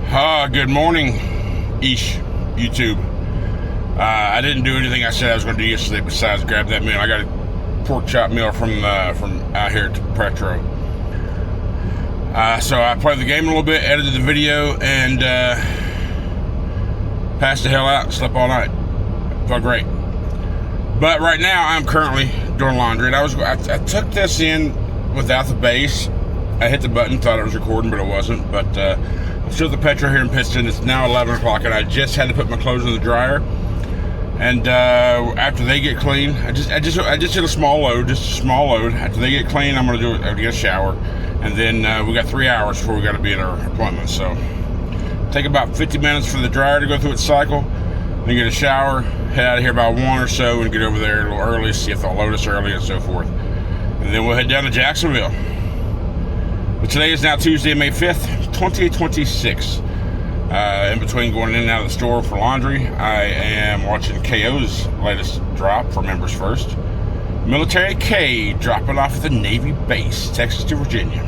Good morning, YouTube. I didn't do anything I said I was going to do yesterday besides grab that meal. I got a pork chop meal from out here at Petro. So I played the game a little bit, edited the video, and passed the hell out. Slept all night. Felt great. But right now I'm currently doing laundry, and I took this in without the base. I hit the button, thought it was recording, but it wasn't. But I'm still at the Petro here in Pittston. It's now 11 o'clock, and I just had to put my clothes in the dryer. And after they get clean, I just did a small load, After they get clean, I'm gonna get a shower, and then we got 3 hours before we got to be at our appointment. So take about 50 minutes for the dryer to go through its cycle, then get a shower, head out of here about 1 or so, and get over there a little early, see if they'll load us early and so forth. And then we'll head down to Jacksonville. But today is now Tuesday, May 5th, 2026. In between going in and out of the store for laundry, I am watching KO's latest drop for Members First. Military K dropping off at the Navy base, Texas to Virginia.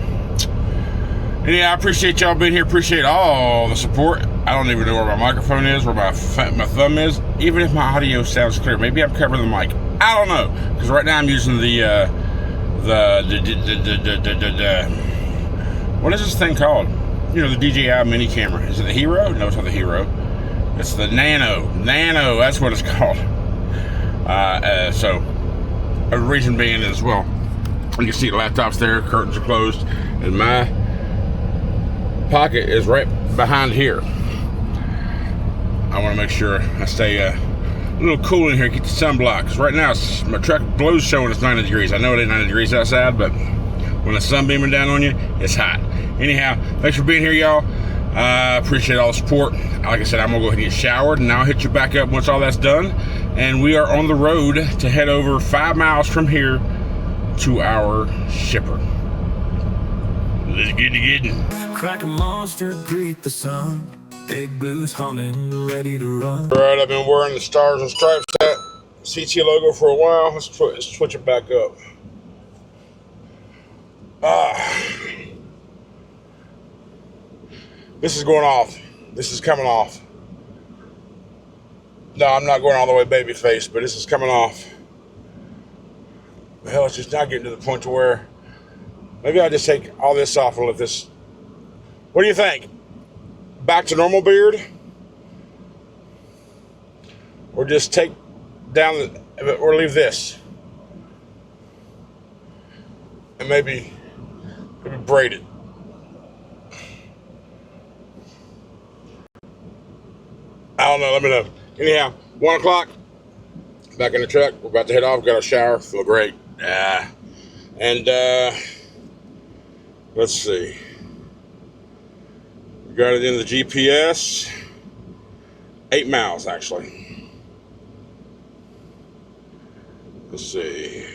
Anyhow, I appreciate y'all being here. Appreciate all the support. I don't even know where my microphone is, where my thumb is, even if my audio sounds clear. Maybe I'm covering the mic. I don't know, because right now I'm using the what is this thing called? You know, the DJI mini camera. Is it the Hero? No, it's not the Hero. It's the Nano. Nano, that's what it's called. So, a reason being as well, you can see the laptop's there, curtains are closed, and my pocket is right behind here. I want to make sure I stay a little cool in here, get the sunblock, because right now my truck blow's showing it's 90 degrees. I know it ain't 90 degrees outside, but when the sun beaming down on you, it's hot. Anyhow, thanks for being here, y'all. Appreciate all the support. Like I said, I'm gonna go ahead and get showered, and I'll hit you back up once all that's done. And we are on the road to head over 5 miles from here to our shipper. Let's get to getting. Crack a monster, greet the sun. Big blues humming, ready to run. All right, I've been wearing the Stars and Stripes CT logo for a while. Let's switch it back up. This is going off. This is coming off. No, I'm not going all the way baby face, but this is coming off. Hell, it's just not getting to the point to where maybe I'll just take all this off and let this. What do you think? Back to normal beard? Or just take down or leave this? And maybe braid it. I don't know, let me know. Anyhow, 1 o'clock, back in the truck. We're about to head off, got a shower, feel great. And let's see. We got it in the GPS. 8 miles, actually. Let's see.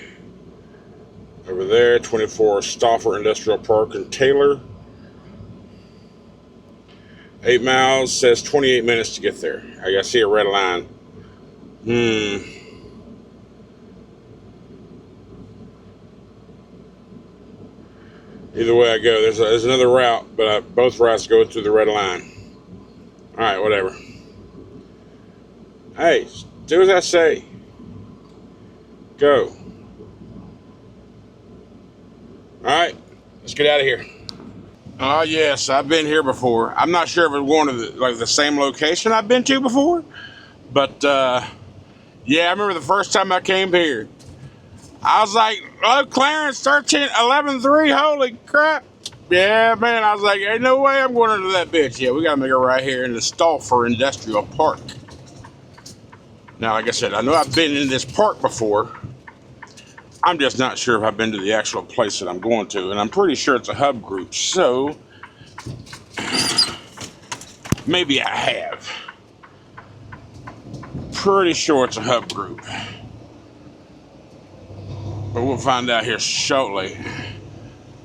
Over there, 24 Stauffer Industrial Park in Taylor. 8 miles, says 28 minutes to get there. I see a red line. Either way I go, there's another route, but both routes go through the red line. All right, whatever. Hey, do as I say. Go. All right, let's get out of here. Yes, I've been here before. I'm not sure if it's going to the same location I've been to before, but yeah, I remember the first time I came here. I was like, oh, Clarence, 11-3, holy crap. Yeah, man, I was like, ain't no way I'm going into that bitch. Yeah, we got to make it right here in the Stauffer Industrial Park. Now, like I said, I know I've been in this park before. I'm just not sure if I've been to the actual place that I'm going to, and I'm pretty sure it's a hub group, so maybe I have. Pretty sure it's a hub group. But we'll find out here shortly.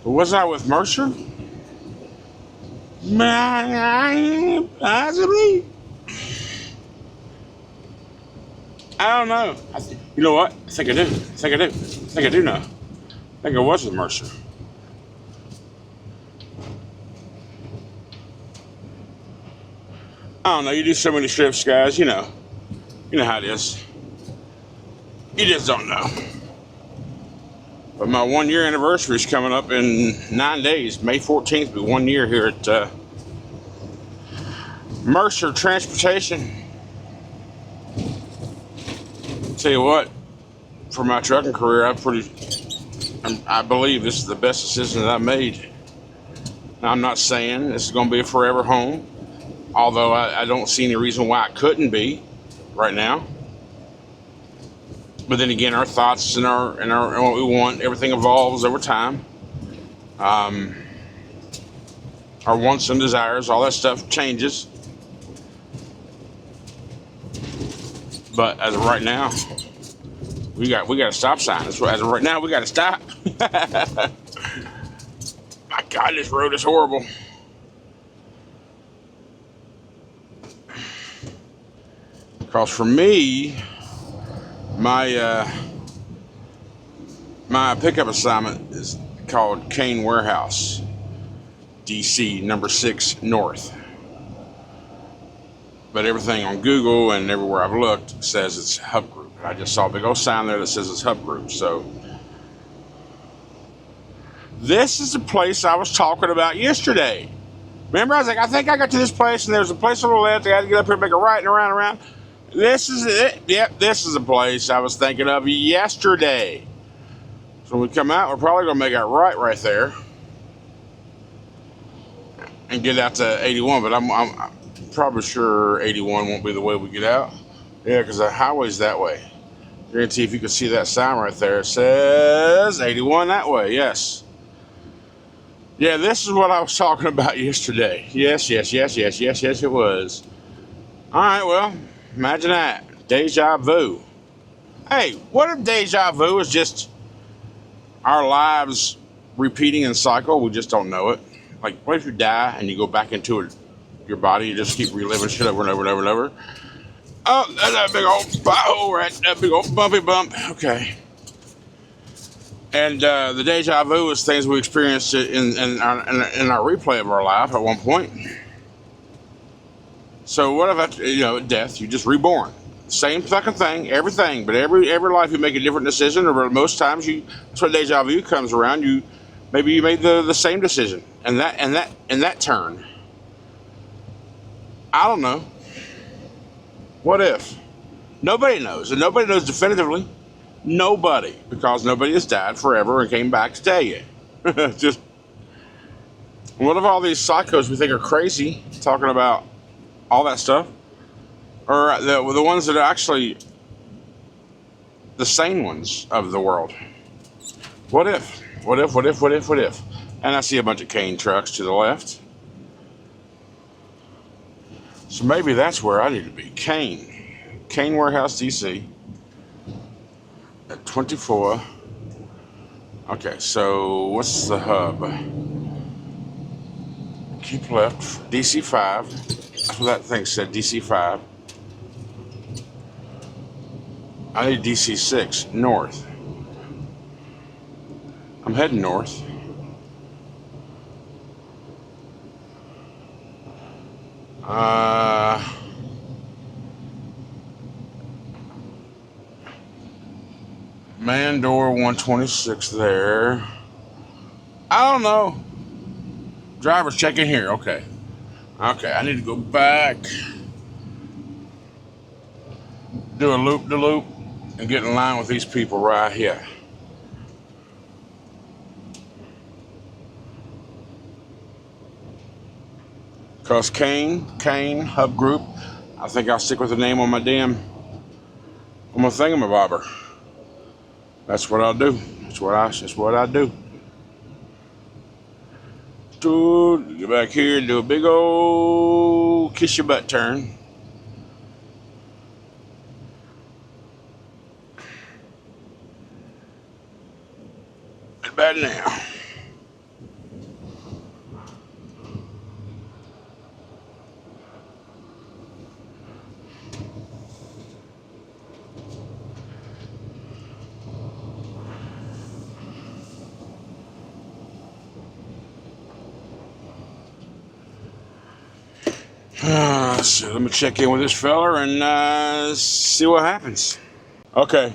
But wasn't I with Mercer? Possibly. I don't know. You know what? I think I do. I think I do know. I think I was with Mercer. I don't know. You do so many trips, guys. You know how it is. You just don't know. But my 1 year anniversary is coming up in 9 days. May 14th will be 1 year here at Mercer Transportation. Tell you what, for my trucking career, I believe this is the best decision that I made. Now, I'm not saying this is going to be a forever home, although I don't see any reason why it couldn't be right now. But then again, our thoughts and what we want, everything evolves over time. Our wants and desires, all that stuff changes. But as of right now, we got a stop sign. As of right now, we got to stop. My God, this road is horrible. Because for me, my pickup assignment is called Kane Warehouse, DC number 6 North. But everything on Google and everywhere I've looked says it's Hub Group. I just saw a big old sign there that says it's Hub Group. So this is the place I was talking about yesterday. Remember, I was like, I think I got to this place, and there's a place on the left. I had to get up here and make a right and around. This is it. Yep, this is the place I was thinking of yesterday. So when we come out, we're probably going to make a right there and get out to 81. But I'm probably sure 81 won't be the way we get out. Yeah, because the highway's that way. Guarantee if you can see that sign right there, it says 81 that way. Yes. Yeah, this is what I was talking about yesterday. Yes, it was. All right, well, imagine that. Deja vu. Hey, what if deja vu is just our lives repeating in cycle? We just don't know it. Like, what if you die and you go back into it? Your body, you just keep reliving shit over and over and over and over. Oh, that's that big old pothole, right? That big old bumpy bump. Okay. And the deja vu is things we experienced in our replay of our life at one point. So what if death? You just reborn. Same fucking thing, everything. But every life you make a different decision, or most times that's when deja vu comes around. Maybe you made the same decision, and that turn. I don't know. What if? Nobody knows, and nobody knows definitively. Nobody, because nobody has died forever and came back to tell you. Just, what if all these psychos we think are crazy, talking about all that stuff, or the ones that are actually the sane ones of the world? What if? What if? And I see a bunch of Kane trucks to the left. So maybe that's where I need to be. Kane Warehouse, DC. At 24. Okay, so what's the hub? Keep left. DC 5. That's what that thing said, DC 5. I need DC 6, north. I'm heading north. Man door 126 there. I don't know. Driver's checking here. Okay, I need to go back, do a loop-de-loop, and get in line with these people right here. Because Kane Hub Group, I think I'll stick with the name on my thingamabobber. That's what I'll do. That's what I do. Dude, get back here and do a big old kiss your butt turn. Not bad now. So let me check in with this fella and see what happens. Okay.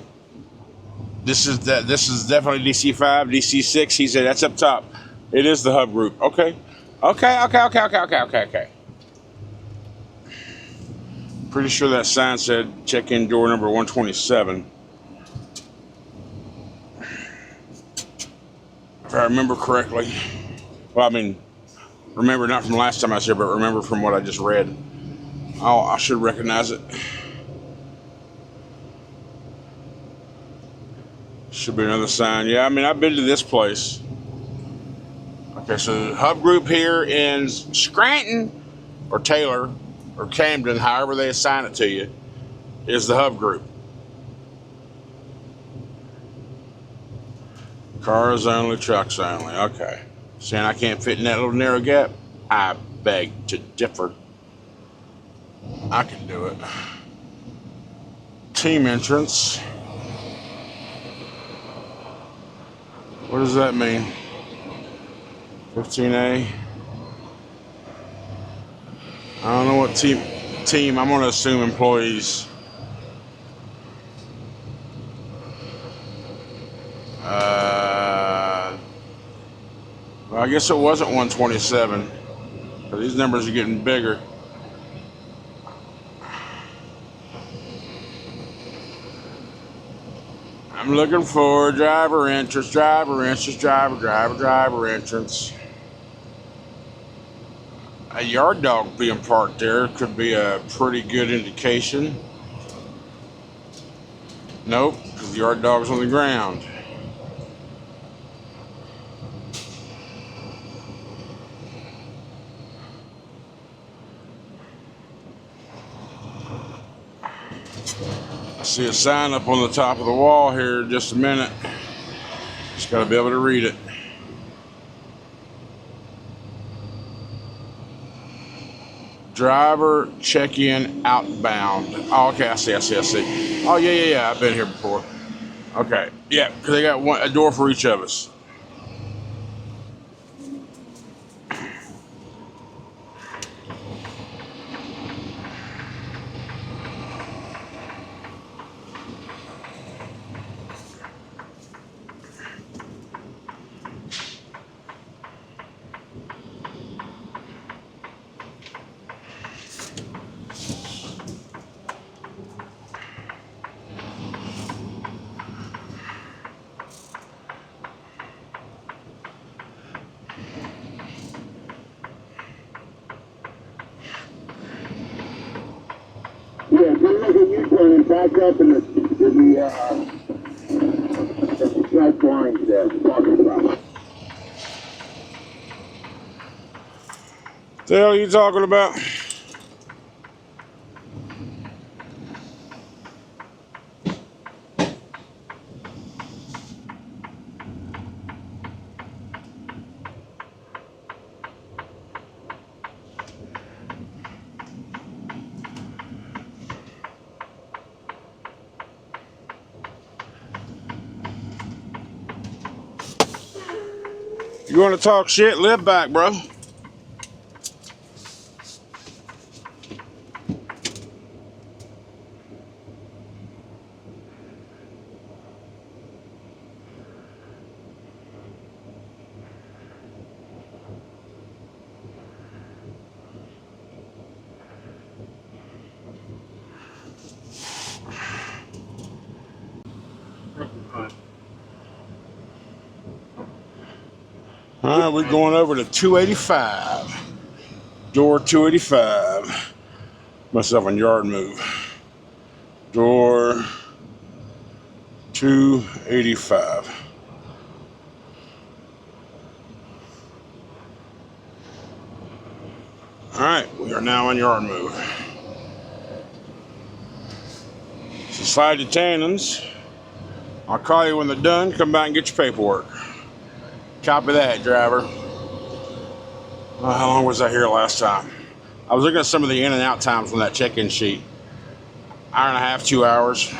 This is definitely DC5, DC6. He said that's up top. It is the hub group. Okay. Okay. Pretty sure that sign said check-in door number 127. If I remember correctly. Well, I mean, remember not from last time I was here, but remember from what I just read. Oh, I should recognize it. Should be another sign. Yeah, I mean, I've been to this place. Okay, so the hub group here in Scranton or Taylor or Camden, however they assign it to you, is the hub group. Cars only, trucks only. Okay. Saying I can't fit in that little narrow gap? I beg to differ. I can do it. Team entrance. What does that mean? 15A. I don't know what team. I'm going to assume employees. Well, I guess it wasn't 127. But these numbers are getting bigger. I'm looking for driver entrance. Driver entrance. A yard dog being parked there could be a pretty good indication. Nope, because the yard dog's on the ground. I see a sign up on the top of the wall here in just a minute. Just got to be able to read it. Driver check-in outbound. Oh, okay, I see. Oh, yeah. I've been here before. Okay, yeah, because they got a door for each of us. Yeah, come make a U-turn and back up in the striped lines there, talking about. The hell are you talking about? You want to talk shit? Live back, bro. All right, we're going over to 285. Door 285. Myself on yard move. Door 285. All right, we are now on yard move. So slide your tannins. I'll call you when they're done. Come back and get your paperwork. Copy that, driver. How long was I here last time? I was looking at some of the in and out times on that check-in sheet. Hour and a half, 2 hours.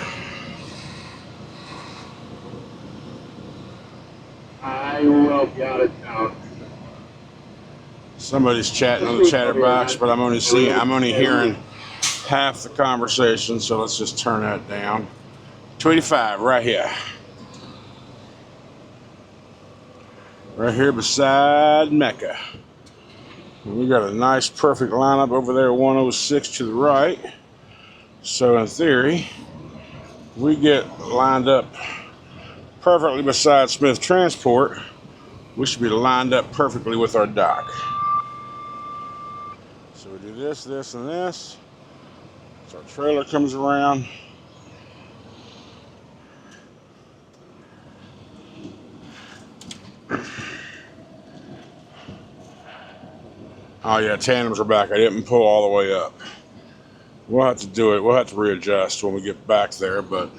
I will be out of town. Somebody's chatting on the chatterbox, but I'm only hearing half the conversation, so let's just turn that down. 285 right here. Right here beside Mecca. And we got a nice perfect lineup over there, 106 to the right. So in theory, we get lined up perfectly beside Smith Transport. We should be lined up perfectly with our dock. So we do this, this, and this. So our trailer comes around. Oh yeah, tandems are back. I didn't pull all the way up. We'll have to do it. We'll have to readjust when we get back there, but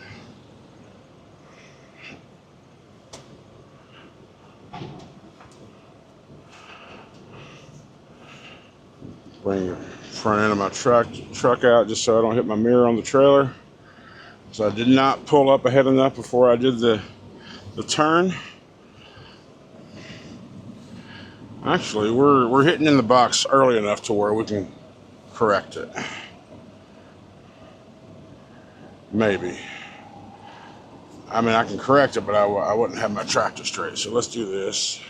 bring the front end of my truck out just so I don't hit my mirror on the trailer. So I did not pull up ahead enough before I did the turn. Actually, we're hitting in the box early enough to where we can correct it. Maybe. I mean, I can correct it, but I wouldn't have my tractor straight. So let's do this.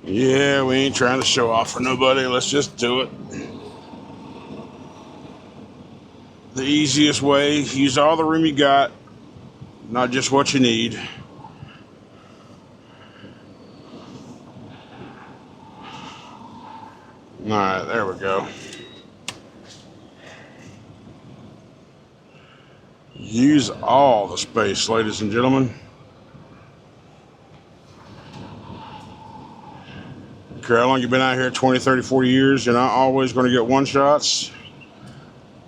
Yeah, we ain't trying to show off for nobody. Let's just do it. The easiest way, use all the room you got, not just what you need. Alright, there we go. Use all the space, ladies and gentlemen. Care how long you've been out here, 20, 30, 40 years, you're not always going to get one-shots.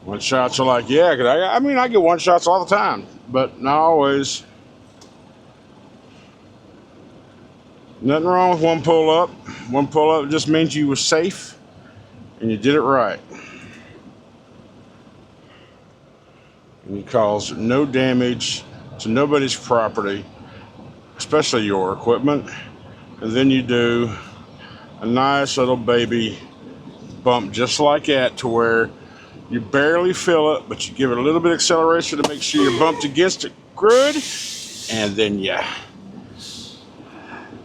One-shots are like, yeah, cause I get one-shots all the time, but not always. Nothing wrong with one pull-up. One pull-up just means you were safe and you did it right. And you caused no damage to nobody's property, especially your equipment. And then you do a nice little baby bump just like that to where you barely feel it, but you give it a little bit of acceleration to make sure you're bumped against it good, and then you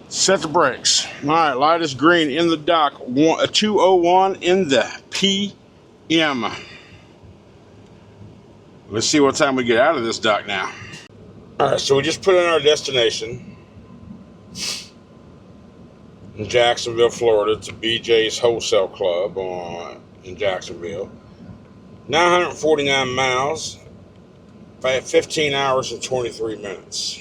set the brakes. All right, light is green in the dock, 2:01 in the PM. Let's see what time we get out of this dock now. All right, so we just put in our destination. In Jacksonville, Florida. It's a BJ's Wholesale Club in Jacksonville. 949 miles, 15 hours and 23 minutes.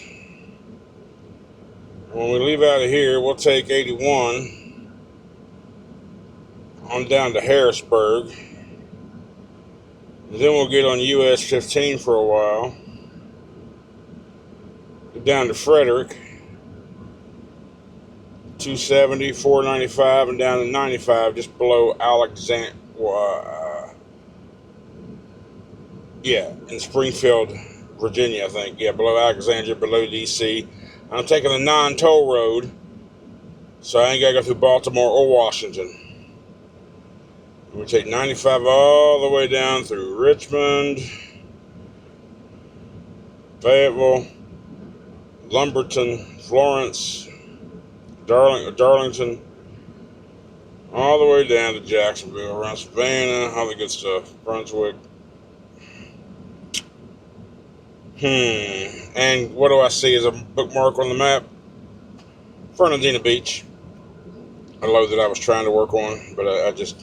When we leave out of here, we'll take 81 on down to Harrisburg. And then we'll get on US 15 for a while. Get down to Frederick. 270, 495, and down to 95, just below Alexandria. In Springfield, Virginia, I think. Yeah, below Alexandria, below DC. I'm taking a non-toll road, so I ain't got to go through Baltimore or Washington. We take 95 all the way down through Richmond, Fayetteville, Lumberton, Florence, Darlington, all the way down to Jacksonville, around Savannah, all the good stuff, Brunswick. And what do I see as a bookmark on the map? Fernandina Beach. A load that I was trying to work on, but I just,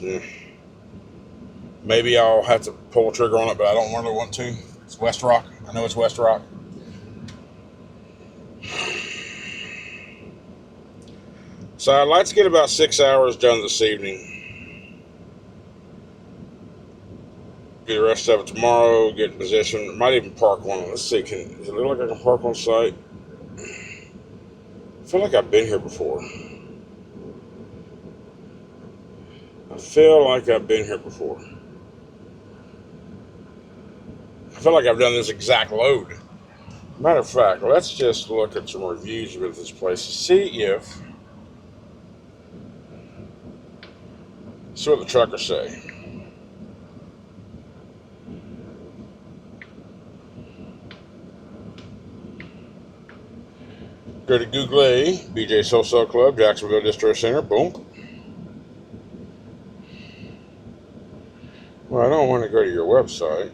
maybe I'll have to pull a trigger on it, but I don't really want to. It's West Rock. I know it's West Rock. So I'd like to get about 6 hours done this evening. Get the rest of it tomorrow, get in position. Might even park one. Let's see, does it look like I can park on site? I feel like I've been here before. feel like I've been here before. I feel like I've done this exact load. Matter of fact, let's just look at some reviews with this place to see what the truckers say. Go to Google, BJ's Wholesale Club, Jacksonville Distro Center, boom. Well, I don't want to go to your website.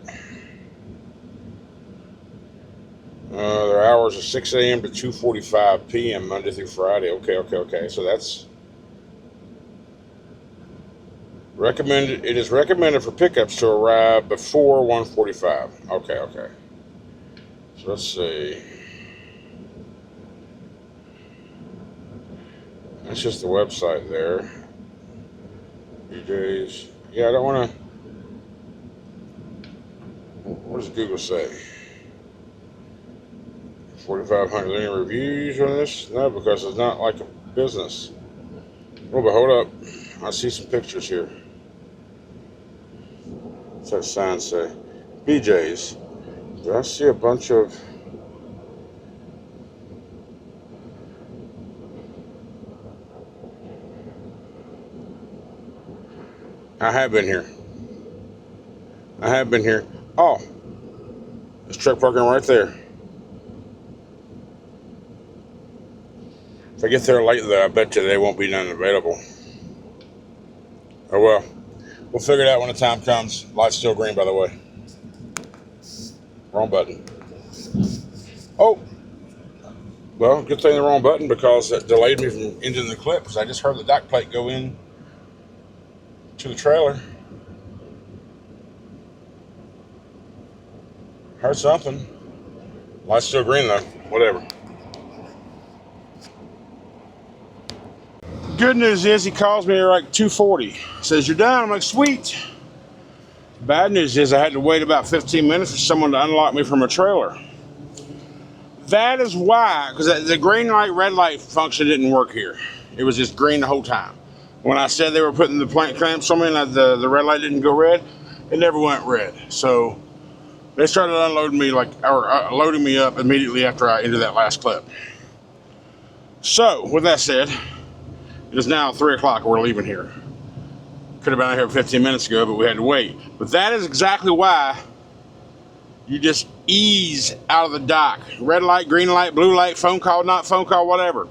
Their hours are 6 a.m. to 2:45 p.m. Monday through Friday. Okay. So that's recommended. It is recommended for pickups to arrive before 1:45. Okay. So let's see. That's just the website there. BJ's. Yeah, I don't want to. What does Google say? 4,500 any reviews on this? No, because it's not like a business. Oh, but hold up. I see some pictures here. What's that sign say? BJ's. Do I see a bunch of... I have been here. Oh, there's truck parking right there. If I get there late though, I bet you there won't be none available. Oh well. We'll figure it out when the time comes. Light's still green, by the way. Wrong button. Oh. Well, good thing the wrong button because it delayed me from ending the clip because I just heard the dock plate go in to the trailer. Heard something. Light's still green though. Whatever. Good news is he calls me at like 2:40. Says, you're done. I'm like, sweet. Bad news is I had to wait about 15 minutes for someone to unlock me from a trailer. That is why, because the green light, red light function didn't work here. It was just green the whole time. When I said they were putting the plant clamps on me and the red light didn't go red, it never went red. So they started unloading me loading me up immediately after I ended that last clip. So with that said, it is now 3 o'clock. We're leaving here. Could have been out here 15 minutes ago, but we had to wait. But that is exactly why you just ease out of the dock. Red light, green light, blue light, phone call, not phone call, whatever.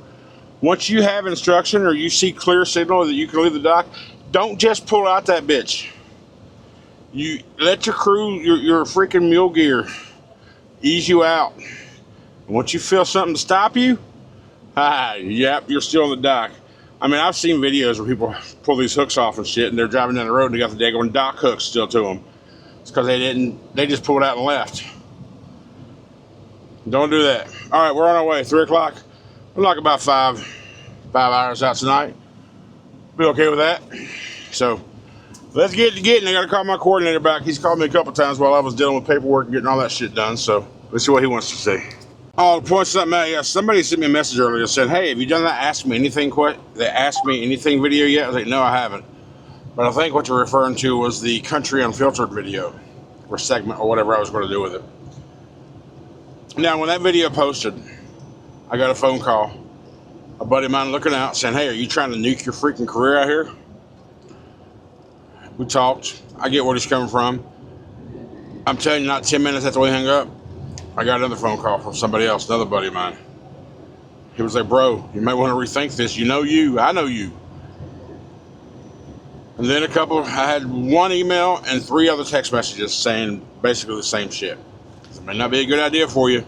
Once you have instruction or you see clear signal that you can leave the dock, don't just pull out that bitch. You let your crew, your freaking mule gear, ease you out. And once you feel something to stop you, yep, you're still on the dock. I mean, I've seen videos where people pull these hooks off and shit, and they're driving down the road and they got the daggone dock hooks still to them. It's because they just pulled out and left. Don't do that. All right, we're on our way. 3 o'clock. We'll knock about 5 hours out tonight. Be okay with that. So let's get to getting. I got to call my coordinator back. He's called me a couple times while I was dealing with paperwork and getting all that shit done. So let's see what he wants to say. Oh, to point something out, yeah, somebody sent me a message earlier that said, hey, have you done that Ask Me Anything video yet? I was like, no, I haven't. But I think what you're referring to was the Country Unfiltered video or segment or whatever I was going to do with it. Now, when that video posted, I got a phone call. A buddy of mine looking out saying, hey, are you trying to nuke your freaking career out here? We talked. I get where he's coming from. I'm telling you, not 10 minutes after we hung up, I got another phone call from somebody else, another buddy of mine. He was like, bro, you might want to rethink this. You know you, I know you. And then I had one email and 3 other text messages saying basically the same shit. It may not be a good idea for you.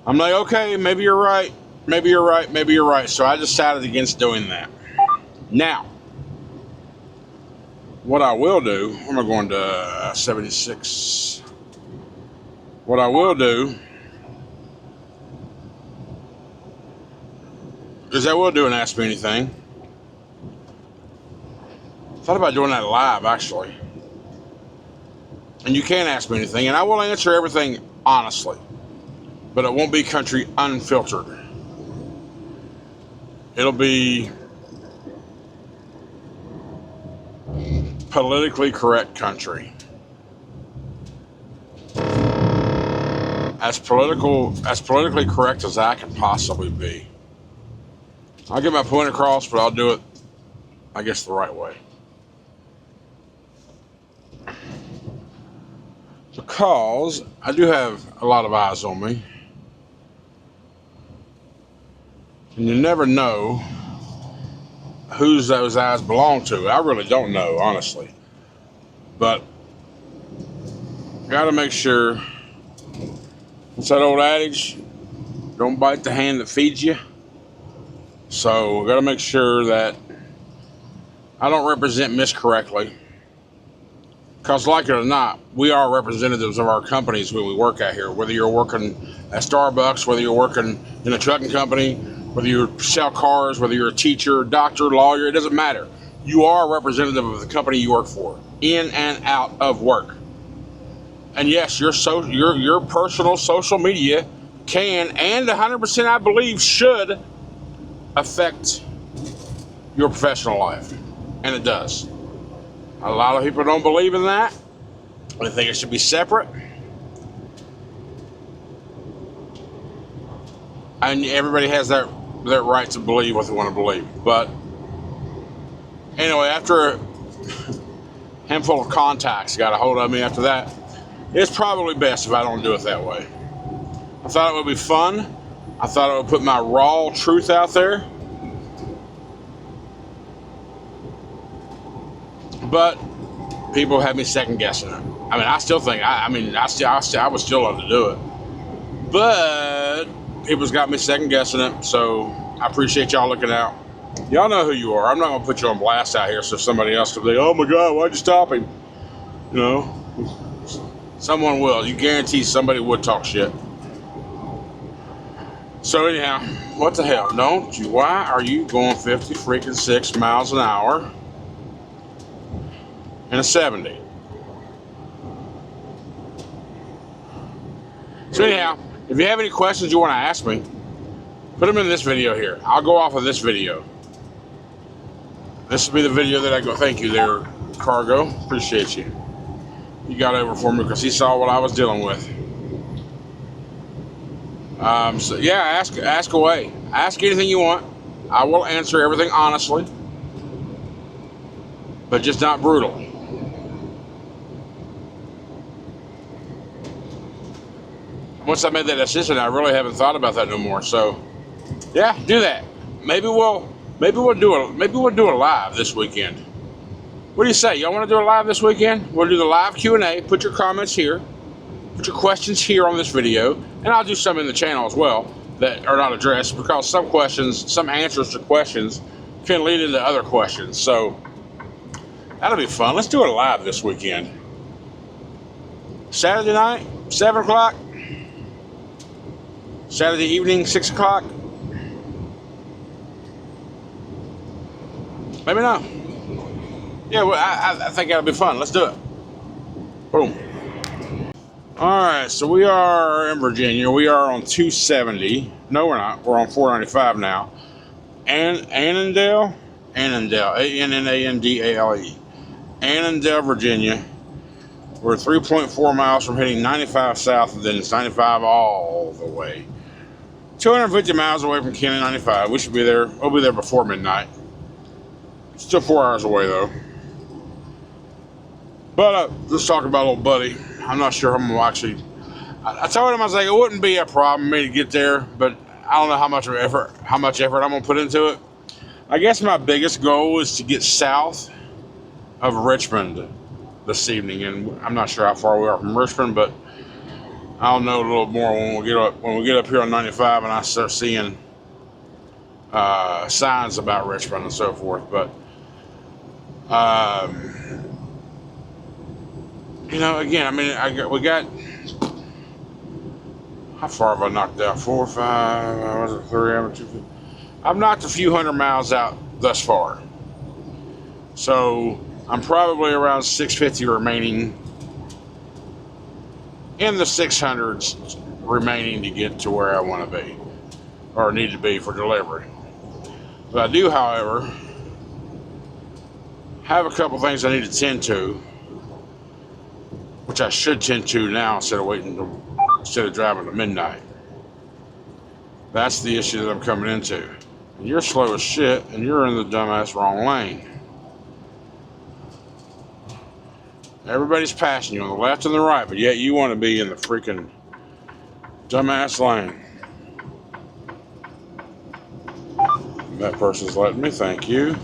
I'm like, okay, maybe you're right. Maybe you're right. So I decided against doing that. Now, what I will do, I'm going to 76. What I will do is I will do an Ask Me Anything. Thought about doing that live, actually. And you can ask me anything, and I will answer everything honestly. But it won't be Country Unfiltered. It'll be politically correct country. As politically correct as I can possibly be. I'll get my point across, but I'll do it, I guess, the right way. Because I do have a lot of eyes on me. And you never know whose those eyes belong to. I really don't know, honestly. But gotta make sure. What's that old adage? Don't bite the hand that feeds you. So gotta make sure that I don't represent miscorrectly. Because like it or not, we are representatives of our companies when we work out here. Whether you're working at Starbucks, whether you're working in a trucking company, whether you sell cars, whether you're a teacher, doctor, lawyer, it doesn't matter. You are a representative of the company you work for, in and out of work. And yes, your personal social media can, and 100% I believe should, affect your professional life. And it does. A lot of people don't believe in that. They think it should be separate. And everybody has their right to believe what they want to believe. But anyway, after a handful of contacts got a hold of me after that, it's probably best if I don't do it that way. I thought it would be fun. I thought it would put my raw truth out there. But people have me second guessing it. I mean, I still think, I would still love to do it. But people's got me second guessing it, so I appreciate y'all looking out. Y'all know who you are. I'm not gonna put you on blast out here so somebody else can be, oh my God, why'd you stop him? You know, someone will. You guarantee somebody would talk shit. So anyhow, what the hell? Why are you going 56 miles an hour in a 70? So anyhow, if you have any questions you want to ask me, put them in this video here. I'll go off of this video. This will be the video that I go, thank you there, Cargo. Appreciate you. You got over for me because he saw what I was dealing with. So yeah, ask away. Ask anything you want. I will answer everything honestly, but just not brutal. Once I made that decision, I really haven't thought about that no more. So, yeah, do that. Maybe we'll do a live this weekend. What do you say? Y'all want to do a live this weekend? We'll do the live Q&A. Put your comments here. Put your questions here on this video, and I'll do some in the channel as well that are not addressed, because some answers to questions can lead into other questions. So that'll be fun. Let's do it live this weekend. Saturday night, 7 o'clock. Saturday evening, 6 o'clock. Let me know. Yeah, well, I think that'll be fun. Let's do it. Boom. Alright, so we are in Virginia. We are on 270. No, we're not. We're on 495 now. Annandale? Annandale. Annandale. Annandale, Virginia. We're 3.4 miles from hitting 95 south, and then it's 95 all the way. 250 miles away from Kenny 95. We should be there. We'll be there before midnight. Still 4 hours away, though. But let's talk about old buddy. I'm not sure I'm actually. I told him, I was like, it wouldn't be a problem for me to get there, but I don't know how much effort I'm gonna put into it. I guess my biggest goal is to get south of Richmond this evening, and I'm not sure how far we are from Richmond, but I'll know a little more when we get up here on 95 and I start seeing signs about Richmond and so forth. But you know, again, I mean, we got, how far have I knocked out? 4 or 5, was it 3? I've knocked a few hundred miles out thus far. So I'm probably around 650 remaining, in the 600s remaining to get to where I want to be, or need to be for delivery. But I do, however, have a couple things I need to tend to, which I should tend to now instead of driving to midnight. That's the issue that I'm coming into. You're slow as shit, and you're in the dumbass wrong lane. Everybody's passing you on the left and the right, but yet you want to be in the freaking dumbass lane. That person's letting me, thank you.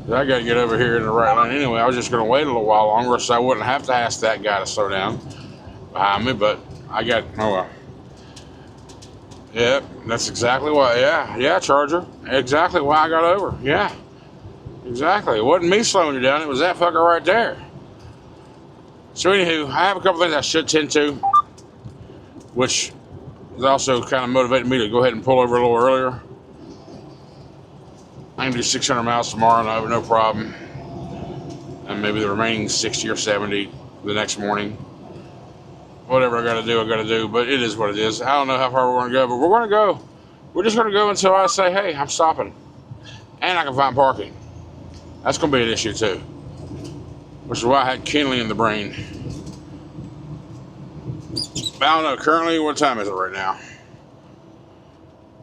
I gotta get over here in the right lane anyway. I was just gonna wait a little while longer so I wouldn't have to ask that guy to slow down behind me, but I got, oh well. Yep, that's exactly why, yeah, Charger. Exactly why I got over, yeah. Exactly, it wasn't me slowing you down, it was that fucker right there. So anywho, I have a couple things I should tend to, which is also kind of motivated me to go ahead and pull over a little earlier. I can do 600 miles tomorrow, no problem. And maybe the remaining 60 or 70 the next morning. Whatever I gotta do, but it is what it is. I don't know how far we're gonna go, but we're gonna go. We're just gonna go until I say, hey, I'm stopping. And I can find parking. That's gonna be an issue too. Which is why I had Kinley in the brain. But I don't know, currently, what time is it right now?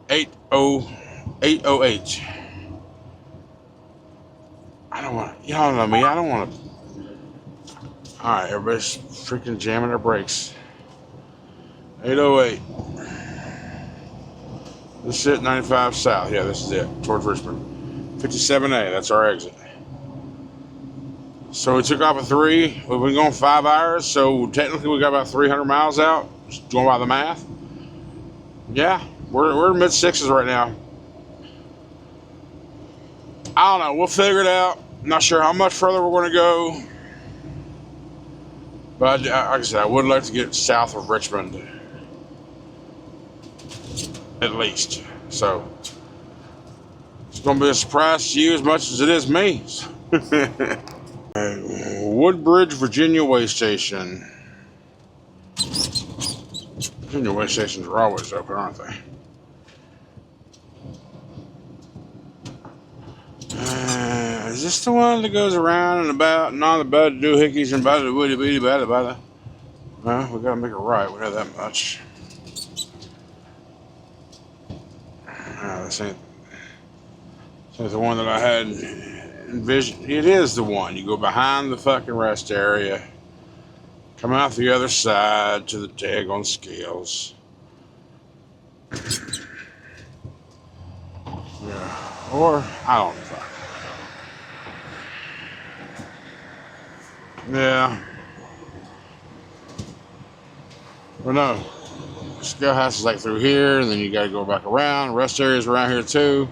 8:08. I don't want to, y'all know me, I don't want to. Alright, everybody's freaking jamming their brakes. 8:08. This is it, 95 south. Yeah, this is it, towards Richmond. 57A, that's our exit. So we took off at 3. We've been going 5 hours, so technically we got about 300 miles out, just going by the math. Yeah, we're mid sixes right now. I don't know, we'll figure it out. Not sure how much further we're going to go. But like I said, I would like to get south of Richmond. At least. So, it's going to be a surprise to you as much as it is me. Woodbridge, Virginia Way Station. Virginia Way Stations are always open, aren't they? Is this the one that goes around and about and on the bud doohickeys and bada woody beady bada bada? Well, we gotta make it right, we know that much. This ain't the one that I had envisioned. It is the one. You go behind the fucking rest area, come out the other side to the daggone scales. Yeah, or I don't know. Yeah. Well, no. Scale house is like through here, and then you gotta go back around. Rest area's around here too.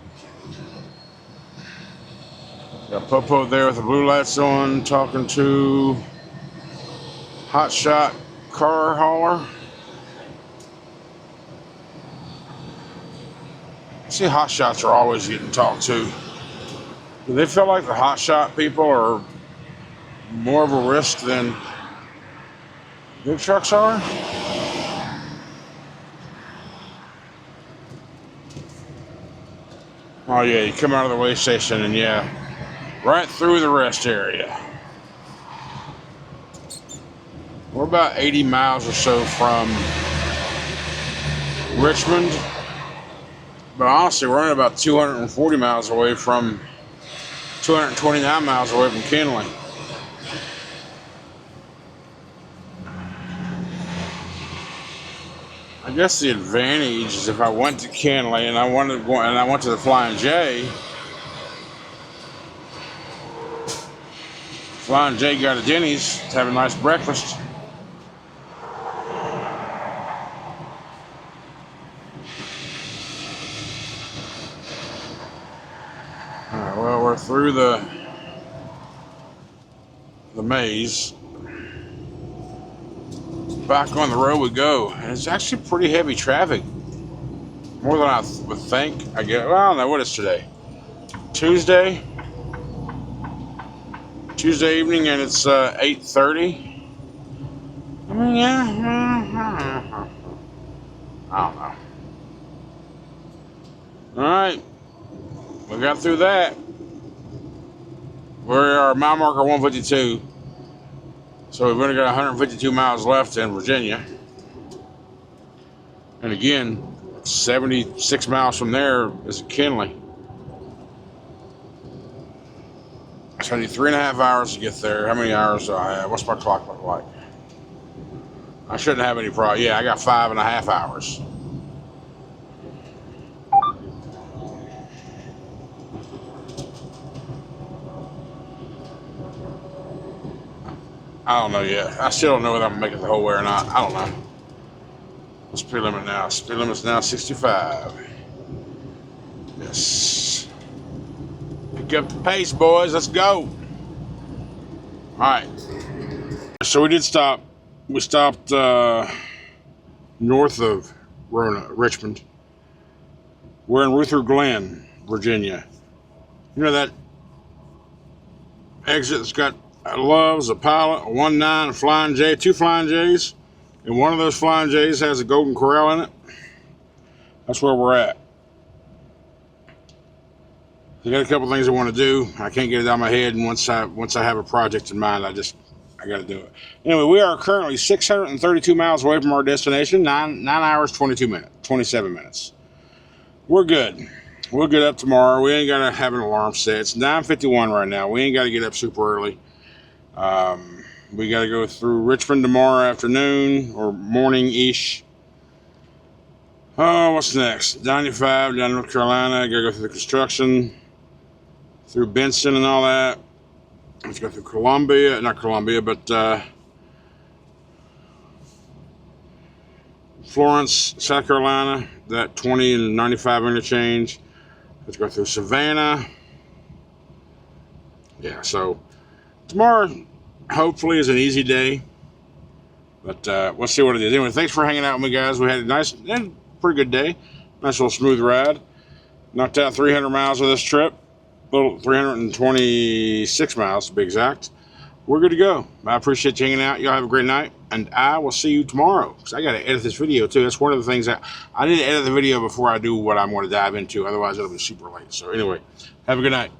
Got Popo there with the blue lights on, talking to Hot Shot car hauler. See, Hot Shots are always getting talked to. Do they feel like the Hot Shot people are more of a risk than big trucks are? Oh yeah, you come out of the way station and yeah, right through the rest area. We're about 80 miles or so from Richmond, but honestly we're only about 240 miles away from 229 miles away from Kinley. I guess the advantage is if I went to Kinley and I went to the Flying J. Flying J got a Denny's to have a nice breakfast. Alright, well, we're through the maze. Back on the road we go, and it's actually pretty heavy traffic, more than I would think. I guess. Well, I don't know what is today. Tuesday evening, and it's 8:30. I mean, yeah, I don't know. All right, we got through that. We're mile marker 152. So we've only got 152 miles left in Virginia. And again, 76 miles from there is Kinley. So I need 3.5 hours to get there. How many hours do I have? What's my clock look like? I shouldn't have any problem. Yeah, I got 5.5 hours. I don't know yet. I still don't know whether I'm gonna make it the whole way or not. I don't know. What's speed limit now? Speed limit's now 65. Yes. Pick up the pace, boys. Let's go. All right. So we did stop. We stopped north of Richmond. We're in Ruther Glen, Virginia. You know that exit that's got a Love's, a Pilot, a 1.9, a Flying J, 2 Flying J's, and one of those Flying J's has a Golden Corral in it. That's where we're at. I got a couple things I want to do. I can't get it out of my head, and once I have a project in mind, I got to do it. Anyway, we are currently 632 miles away from our destination. 9 hours 27 minutes. We're good. We'll get up tomorrow. We ain't got to have an alarm set. It's 9:51 right now. We ain't got to get up super early. We got to go through Richmond tomorrow afternoon or morning-ish. Oh, what's next? 95 down to North Carolina. Got to go through the construction, through Benson and all that. Let's go through Columbia. Not Columbia, but Florence, South Carolina. That 20 and 95 interchange. Let's go through Savannah. Yeah, so tomorrow hopefully is an easy day. But we'll see what it is. Anyway, thanks for hanging out with me, guys. We had a nice and pretty good day. Nice little smooth ride. Knocked out 300 miles of this trip. A little 326 miles to be exact. We're good to go. I appreciate you hanging out. Y'all have a great night. And I will see you tomorrow. Because I got to edit this video too. That's one of the things that I need to edit the video before I do what I'm going to dive into. Otherwise, it'll be super late. So anyway, have a good night.